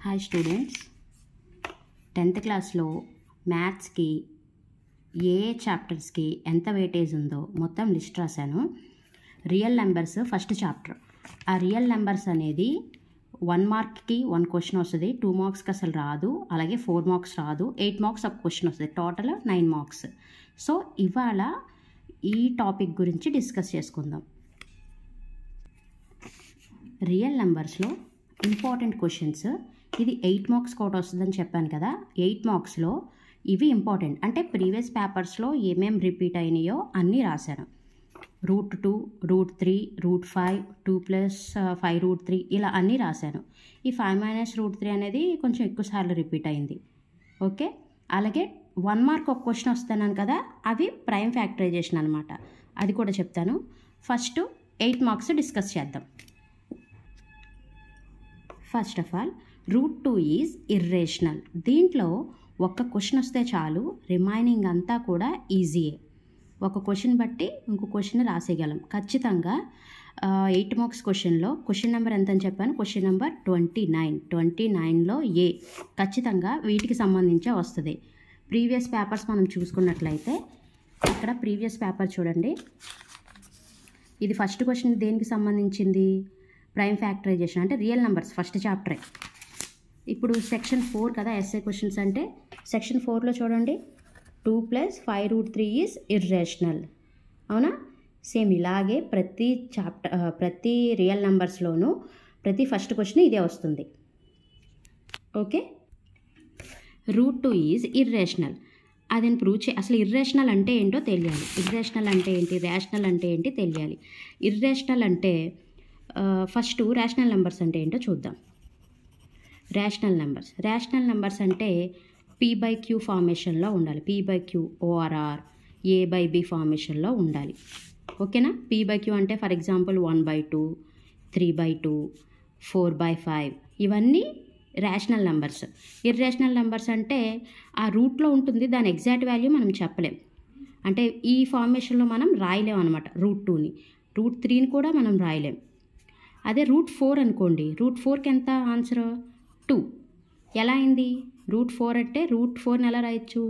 Hi students, 10th క్లాస్లో మ్యాథ్స్కి ఏ చాప్టర్స్కి ఎంత weightage ఉందో మొత్తం లిస్ట్ రాశాను. Real numbers first chapter. ఆ రియల్ నెంబర్స్ అనేది 1 మార్క్కి 1 క్వశ్చన్ వస్తుంది, 2 మార్క్స్కి అసలు రాదు, అలాగే 4 మార్క్స్ రాదు, 8 మార్క్స్ ఒక క్వశ్చన్ వస్తుంది, టోటల్ 9 మార్క్స్. సో ఇవాళ ఈ టాపిక్ గురించి డిస్కస్ చేసుకుందాం. రియల్ నెంబర్స్లో ఇంపార్టెంట్ క్వశ్చన్స్. ఇది 8 మార్క్స్ కోట వస్తుందని చెప్పాను కదా. 8 మార్క్స్లో ఇవి ఇంపార్టెంట్. అంటే ప్రీవియస్ పేపర్స్లో ఏమేమి రిపీట్ అయినాయో అన్నీ రాశాను. √2, √3, √5, 2+5 √3 ఇలా అన్నీ రాశాను. ఈ 5 - √3 అనేది కొంచెం ఎక్కువసార్లు రిపీట్ అయింది. ఓకే, అలాగే 1 మార్క్ ఒక క్వశ్చన్ వస్తున్నాను కదా, అవి ప్రైమ్ ఫ్యాక్టరైజేషన్ అనమాట. అది కూడా చెప్తాను. ఫస్ట్ 8 మార్క్స్ డిస్కస్ చేద్దాం. First of all, √2 is irrational. దీంట్లో ఒక్క క్వశ్చన్ వస్తే చాలు, రిమైనింగ్ అంతా కూడా ఈజీయే. ఒక క్వశ్చన్ బట్టి ఇంకో క్వశ్చన్ రాసేయగలం ఖచ్చితంగా. 8 మార్క్స్ క్వశ్చన్లో క్వశ్చన్ నెంబర్ ఎంత అని చెప్పాను, క్వశ్చన్ నెంబర్ 29లో ఏ ఖచ్చితంగా వీటికి సంబంధించే వస్తుంది. ప్రీవియస్ పేపర్స్ మనం చూసుకున్నట్లయితే ఇక్కడ ప్రీవియస్ పేపర్ చూడండి. ఇది ఫస్ట్ క్వశ్చన్ దేనికి సంబంధించింది, ప్రైమ్ ఫ్యాక్టరైజేషన్ అంటే రియల్ నెంబర్స్ ఫస్ట్ చాప్టరే. ఇప్పుడు సెక్షన్ 4 కదా ఎస్ఏ క్వశ్చన్స్ అంటే. సెక్షన్ 4లో చూడండి, 2+5 √3 ఈజ్ ఇర్రేషనల్. అవునా? సేమ్ ఇలాగే ప్రతి రియల్ నెంబర్స్లోనూ ప్రతి ఫస్ట్ క్వశ్చన్ ఇదే వస్తుంది. Okay, √2 is irrational. అది ప్రూవ్ అసలు ఇర్రేషనల్ అంటే ఏంటో తెలియాలి. ఇర్రేషనల్ అంటే ఏంటి, రేషనల్ అంటే ఏంటి తెలియాలి. ఇర్రేషనల్ అంటే ఫస్ట్ రేషనల్ నెంబర్స్ అంటే ఏంటో చూద్దాం. రేషనల్ నెంబర్స్ అంటే P/Q ఫార్మేషన్లో ఉండాలి. P/Q ORR A/B ఫార్మేషన్లో ఉండాలి. ఓకేనా? P/Q అంటే ఫర్ ఎగ్జాంపుల్ 1/2, 3/2, 4/5 ఇవన్నీ రేషనల్ నెంబర్స్. ఇర్రేషనల్ నెంబర్స్ అంటే ఆ రూట్లో ఉంటుంది, దాని ఎగ్జాక్ట్ వాల్యూ మనం చెప్పలేం. అంటే ఈ ఫార్మేషన్లో మనం రాయలేం అనమాట. √2ని, √3ని కూడా మనం రాయలేం. అదే √4 అనుకోండి, √4కి ఎంత ఆన్సర్ 2. ఎలా అయింది? √4 అంటే √4ని ఎలా రాయొచ్చు,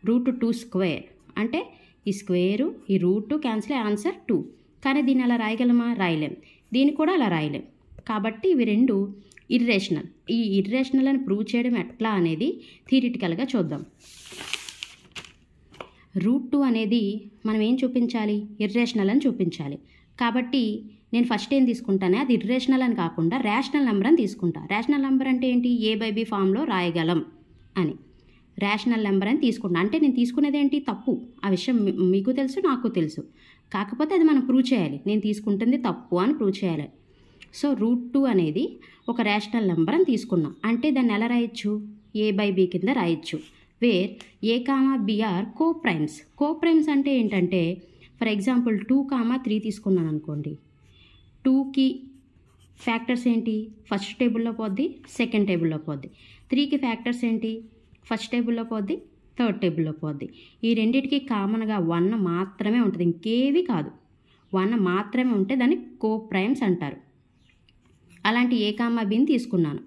√2² అంటే ఈ స్క్వేరు ఈ √2 క్యాన్సిల్ అయ్యే ఆన్సర్ 2. కానీ దీన్ని అలా రాయగలమా? రాయలేం. దీన్ని కూడా అలా రాయలేం. కాబట్టి ఇవి రెండు ఇర్రేషనల్. ఈ ఇర్రేషనల్ అని ప్రూవ్ చేయడం ఎట్లా అనేది థియరిటికల్గా చూద్దాం. √2 అనేది మనం ఏం చూపించాలి, ఇర్రేషనల్ అని చూపించాలి. కాబట్టి నేను ఫస్ట్ ఏం తీసుకుంటానే అది ఇర్రేషనల్ అని కాకుండా రేషనల్ నెంబర్ అని తీసుకుంటా. రేషనల్ నెంబర్ అంటే ఏంటి, A/B ఫామ్లో రాయగలం అని రేషనల్ నెంబర్ అని తీసుకుంటా. అంటే నేను తీసుకునేది ఏంటి, తప్పు. ఆ విషయం మీకు తెలుసు, నాకు తెలుసు. కాకపోతే అది మనం ప్రూవ్ చేయాలి. నేను తీసుకుంటుంది తప్పు అని ప్రూవ్ చేయాలి. సో √2 అనేది ఒక రేషనల్ నెంబర్ అని తీసుకున్నాం. అంటే దాన్ని ఎలా రాయొచ్చు, A/B కింద రాయొచ్చు. Where A, B are coprimes. Coprimes అంటే ఏంటంటే ఫర్ ఎగ్జాంపుల్ 2, 3 తీసుకున్నాను అనుకోండి. 2కి ఫ్యాక్టర్స్ ఏంటి, ఫస్ట్ టేబుల్లో పోద్ది, సెకండ్ టేబుల్లో పోద్ది. 3కి ఫ్యాక్టర్స్ ఏంటి, ఫస్ట్ టేబుల్లో పోద్ది, థర్డ్ టేబుల్లో పోద్ది. ఈ రెండింటికి కామన్గా 1 మాత్రమే ఉంటుంది, ఇంకేవి కాదు. 1 మాత్రమే ఉంటే దాన్ని కోప్రైమ్స్ అంటారు. అలాంటి A, Bని తీసుకున్నాను.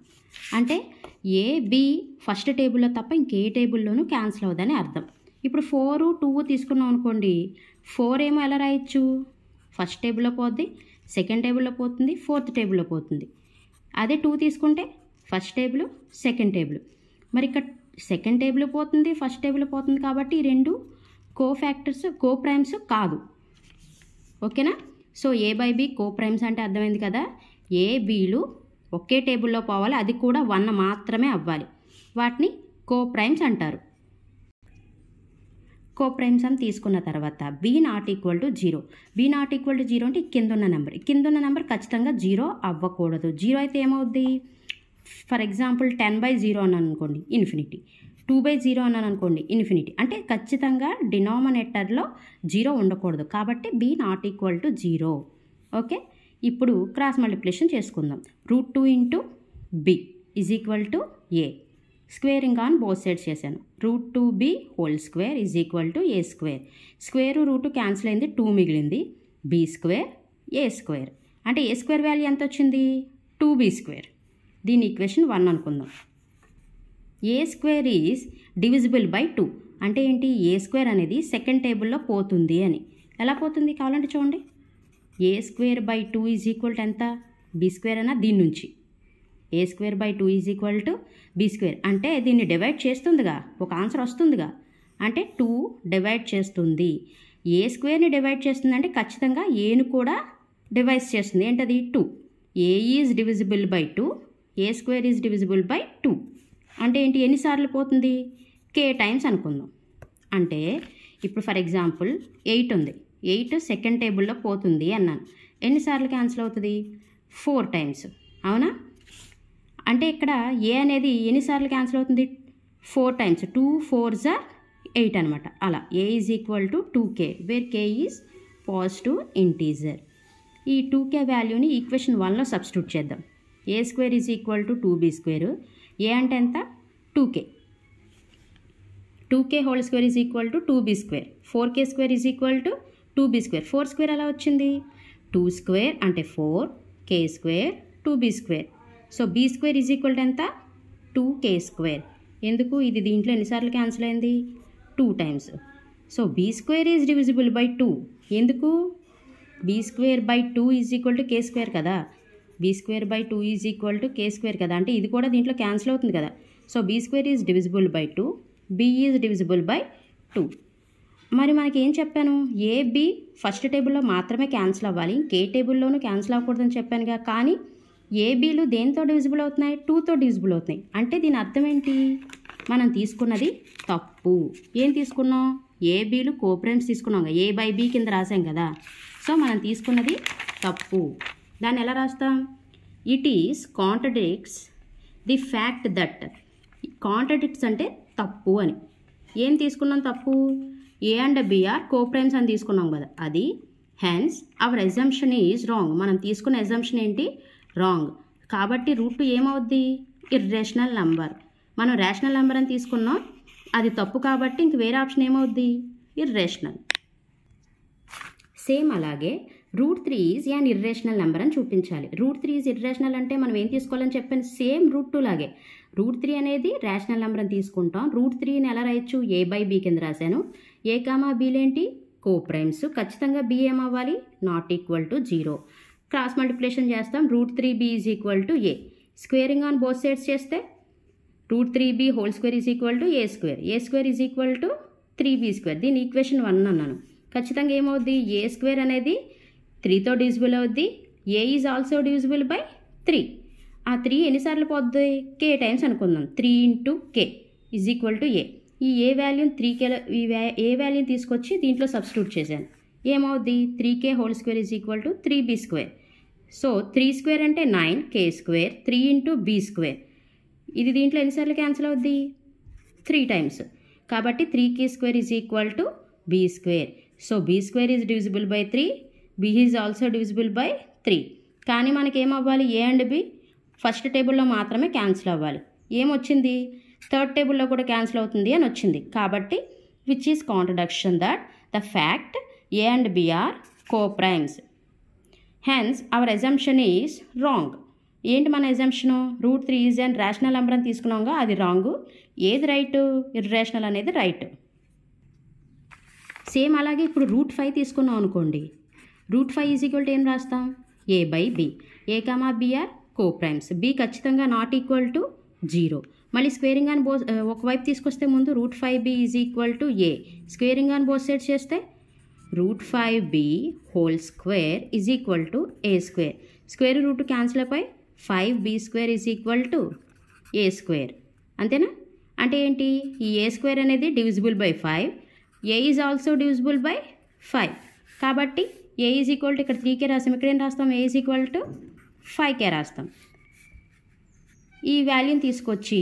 అంటే A, B ఫస్ట్ టేబుల్లో తప్ప ఇంకే టేబుల్లోనూ క్యాన్సిల్ అవుదని అర్థం. ఇప్పుడు 4, 2 తీసుకున్నాం అనుకోండి. 4 ఏమో ఎలా రాయొచ్చు, ఫస్ట్ టేబుల్లో పోద్ది, సెకండ్ టేబుల్లో పోతుంది, ఫోర్త్ టేబుల్లో పోతుంది. అదే 2 తీసుకుంటే ఫస్ట్ టేబుల్, సెకండ్ టేబుల్. మరి ఇక్కడ సెకండ్ టేబుల్ పోతుంది, ఫస్ట్ టేబుల్ పోతుంది. కాబట్టి ఈ రెండు కోప్రైమ్స్ కాదు. ఓకేనా? సో A/B కోప్రైమ్స్ అంటే అర్థమైంది కదా. A, Bలు ఒకే టేబుల్లో పోవాలి, అది కూడా 1 మాత్రమే అవ్వాలి. వాటిని కోప్రైమ్స్ అంటారు. కోప్రైమ్స్ అని తీసుకున్న తర్వాత B ≠ 0. B ≠ 0 అంటే కింద ఉన్న నెంబర్ ఖచ్చితంగా 0 అవ్వకూడదు. 0 అయితే ఏమవుద్ది, ఫర్ ఎగ్జాంపుల్ 10/0 అన్నాను అనుకోండి, ఇన్ఫినిటీ. 2/0 అన్నాను అనుకోండి, ఇన్ఫినిటీ. అంటే ఖచ్చితంగా డినామినేటర్లో 0 ఉండకూడదు. కాబట్టి B ≠ 0. ఓకే, ఇప్పుడు క్రాస్ మల్టిప్లికేషన్ చేసుకుందాం. √2 × B = A. Squaring on both sides చేశాను. √2B² = A². Square route cancel అయింది, 2 మిగిలింది. B² A². అంటే A² వాల్యూ ఎంత వచ్చింది, 2B². దీని ఈక్వేషన్ 1 అనుకుందాం. ఏ స్క్వేర్ ఈజ్ డివిజిబుల్ బై 2 అంటే ఏంటి? ఏ స్క్వేర్ అనేది సెకండ్ టేబుల్లో పోతుంది అని. ఎలా పోతుంది కావాలంటే చూడండి. A square by 2 is equal to ఎంత? బి స్క్వేర్ అన్న దీని నుంచి. A square by 2 is equal to B square అంటే దీన్ని డివైడ్ చేస్తుందిగా, ఒక ఆన్సర్ వస్తుందిగా, అంటే 2 డివైడ్ చేస్తుంది. ఏ స్క్వేర్ని డివైడ్ చేస్తుంది అంటే ఖచ్చితంగా ఏను కూడా డివైడ్ చేస్తుంది. ఏంటది? 2. A is divisible by 2, A square is divisible by 2 అంటే ఏంటి? ఎన్నిసార్లు పోతుంది? k టైమ్స్ అనుకుందాం. అంటే ఇప్పుడు ఫర్ ఎగ్జాంపుల్ 8 ఉంది. 8 సెకండ్ టేబుల్లో పోతుంది అన్నాను. ఎన్నిసార్లు క్యాన్సిల్ అవుతుంది? 4 టైమ్స్. అవునా? అంటే ఇక్కడ ఏ అనేది ఎన్నిసార్లు క్యాన్సిల్ అవుతుంది? 4 టైమ్స్. 2 4s are 8 అనమాట. అలా A is equal to 2k where k is positive integer. ఈ 2k వాల్యూని ఈక్వేషన్ 1లో సబ్స్టిట్యూట్ చేద్దాం. A square is equal to 2b square. A అంటే ఎంత? 2k. 2k whole square is equal to 2b square. 4k square is equal to 2b square. 4 square ఎలా వచ్చింది? 2 square అంటే 4, k square 2b square. So b square is equal to ఎంత? 2k square. ఎందుకు? ఇది దీంట్లో ఎన్నిసార్లు క్యాన్సిల్ అయింది? 2 times. So b square is divisible by 2. ఎందుకు? b square by 2 is equal to k square కదా. b square by 2 is equal to k square కదా. అంటే ఇది కూడా దీంట్లో క్యాన్సిల్ అవుతుంది కదా. So b square is divisible by 2, b is divisible by 2. మరి మనకి ఏం చెప్పాను? ఏ బి ఫస్ట్ టేబుల్లో మాత్రమే క్యాన్సిల్ అవ్వాలి, కే టేబుల్లోనూ క్యాన్సిల్ అవ్వకూడదని చెప్పానుగా. కానీ ఏ బీలు దేంతో డివిజిబుల్ అవుతున్నాయి? 2తో డివిజిబుల్ అవుతున్నాయి. అంటే దీని అర్థం ఏంటి? మనం తీసుకున్నది తప్పు. ఏం తీసుకున్నాం? ఏ బీలు కోప్రైమ్స్ తీసుకున్నాం, ఏ బై బి కింద రాసాం కదా. సో మనం తీసుకున్నది తప్పు. దాన్ని ఎలా రాస్తాం? It is contradicts the fact that. Contradicts అంటే తప్పు అని. ఏం తీసుకున్నాం తప్పు? A and B are coprimes అని తీసుకున్నాం కదా, అది. Hence our assumption is wrong. మనం తీసుకున్న ఎజంప్షన్ ఏంటి? రాంగ్. కాబట్టి రూట్ ఏమవుద్ది? Irrational number. మనం రేషనల్ నెంబర్ అని తీసుకున్నాం, అది తప్పు. కాబట్టి ఇంక వేరే ఆప్షన్ ఏమవుద్ది? ఇర్రేషనల్. సేమ్ అలాగే √3 ఈజ్ యాన్ ఇర్రేషనల్ నెంబర్ అని చూపించాలి. √3 ఈజ్ ఇర్రేషనల్ అంటే మనం ఏం తీసుకోవాలని చెప్పాను? సేమ్ √2 లాగే √3 అనేది రేషనల్ నెంబర్ అని తీసుకుంటాం. √3ని ఎలా రాయొచ్చు? ఏ బై బి కింద రాశాను. ఏ కామా బీలేంటి? కోప్రైమ్స్. ఖచ్చితంగా బి ఏమవ్వాలి? Not equal to 0. Cross multiplication చేస్తాం. √3b is equal to A. Squaring on both sides చేస్తే √3b whole square is equal to A square. A square is equal to 3b square. దీని equation 1 అన్నాను. ఖచ్చితంగా ఏమవుద్ది? ఏ square అనేది 3తో divisible అవుద్ది. A is also divisible by 3. ఆ 3 ఎన్నిసార్లు పోద్ది? k టైమ్స్ అనుకుందాం. 3 into k is equal to A. ఈ ఏ వాల్యూని 3kలో ఏ వాల్యూని తీసుకొచ్చి దీంట్లో సబ్స్టిట్యూట్ చేశాను. ఏమవుద్ది? 3k whole square is equal to 3b square. So 3 square అంటే 9k square. 3 into b square. ఇది దీంట్లో ఎన్నిసార్లు క్యాన్సిల్ అవుద్ది? 3 టైమ్స్. కాబట్టి 3k square is equal to b square. So b square is divisible by 3, b is also divisible by 3. కానీ మనకి ఏమవ్వాలి? ఏ and B first టేబుల్లో మాత్రమే క్యాన్సిల్ అవ్వాలి. ఏమొచ్చింది? థర్డ్ టేబుల్లో కూడా క్యాన్సిల్ అవుతుంది అని వచ్చింది. కాబట్టి which is contradiction that the fact A and B are coprimes. Hence our assumption is wrong. ఏంటి మన assumption? √3 is and rational number అని తీసుకున్నాంగా, అది రాంగ్. ఏది రైట్? ఇర్రేషనల్ అనేది రైట్. సేమ్ అలాగే ఇప్పుడు √5 తీసుకున్నాం అనుకోండి. √5 ఈజ్ ఈక్వల్ టు ఏం రాస్తాం? A by B. A comma B are coprimes. B ఖచ్చితంగా నాట్ ఈక్వల్ టు 0. మళ్ళీ స్క్వేరింగ్ ఆన్ ఒకవైపు తీసుకొస్తే ముందు √5b is equal to A. Squaring on both sides చేస్తే √5b whole square is equal to A square. Square root cancel అయిపోయి 5b square is equal to A square. అంతేనా? అంటే ఏంటి? ఈ ఏ స్క్వేర్ అనేది divisible by 5, A is also divisible by 5. కాబట్టి ఏ is equal to ఇక్కడ 3k రాస్తాం, ఇక్కడ ఏం రాస్తాం? ఏ ఈజ్ ఈక్వల్ టు 5k రాస్తాం. ఈ వాల్యూని తీసుకొచ్చి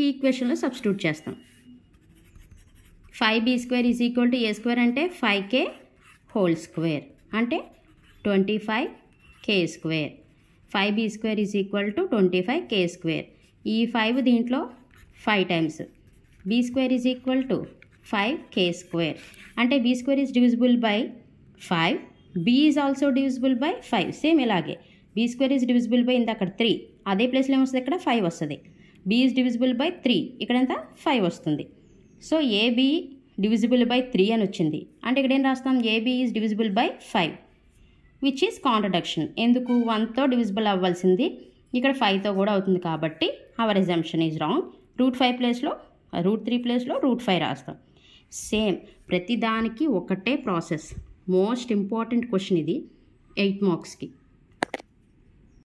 ఈ ఈక్వేషన్లో సబ్స్టిట్యూట్ చేస్తాం. 5b square is equal to A square అంటే 5k హోల్ స్క్వేర్ అంటే 25k square. 5b square is equal to 25k square. ఈ 5 దీంట్లో 5 times. b square is equal to 5k square అంటే b square is divisible by 5, b is also divisible by 5. Same ఇలాగే b square is divisible by ఇంత అక్కడ 3, అదే ప్లేస్లో ఏమొస్తుంది, ఇక్కడ 5 వస్తుంది. బి ఈజ్ డివిజిబుల్ బై 3, ఇక్కడ ఎంత 5 వస్తుంది. సో ఏబి డివిజిబుల్ బై 3 అని వచ్చింది. అంటే ఇక్కడ ఏం రాస్తాం, A B is divisible by 5, which is contradiction. ఎందుకు, 1తో డివిజిబుల్ అవ్వాల్సింది ఇక్కడ 5తో కూడా అవుతుంది కాబట్టి అవర్ ఎజంప్షన్ ఈజ్ రాంగ్. √5 ప్లేస్లో √3 ప్లేస్లో √5 రాస్తాం. సేమ్ ప్రతిదానికి ఒకటే ప్రాసెస్. మోస్ట్ ఇంపార్టెంట్ క్వశ్చన్ ఇది 8 మార్క్స్కి.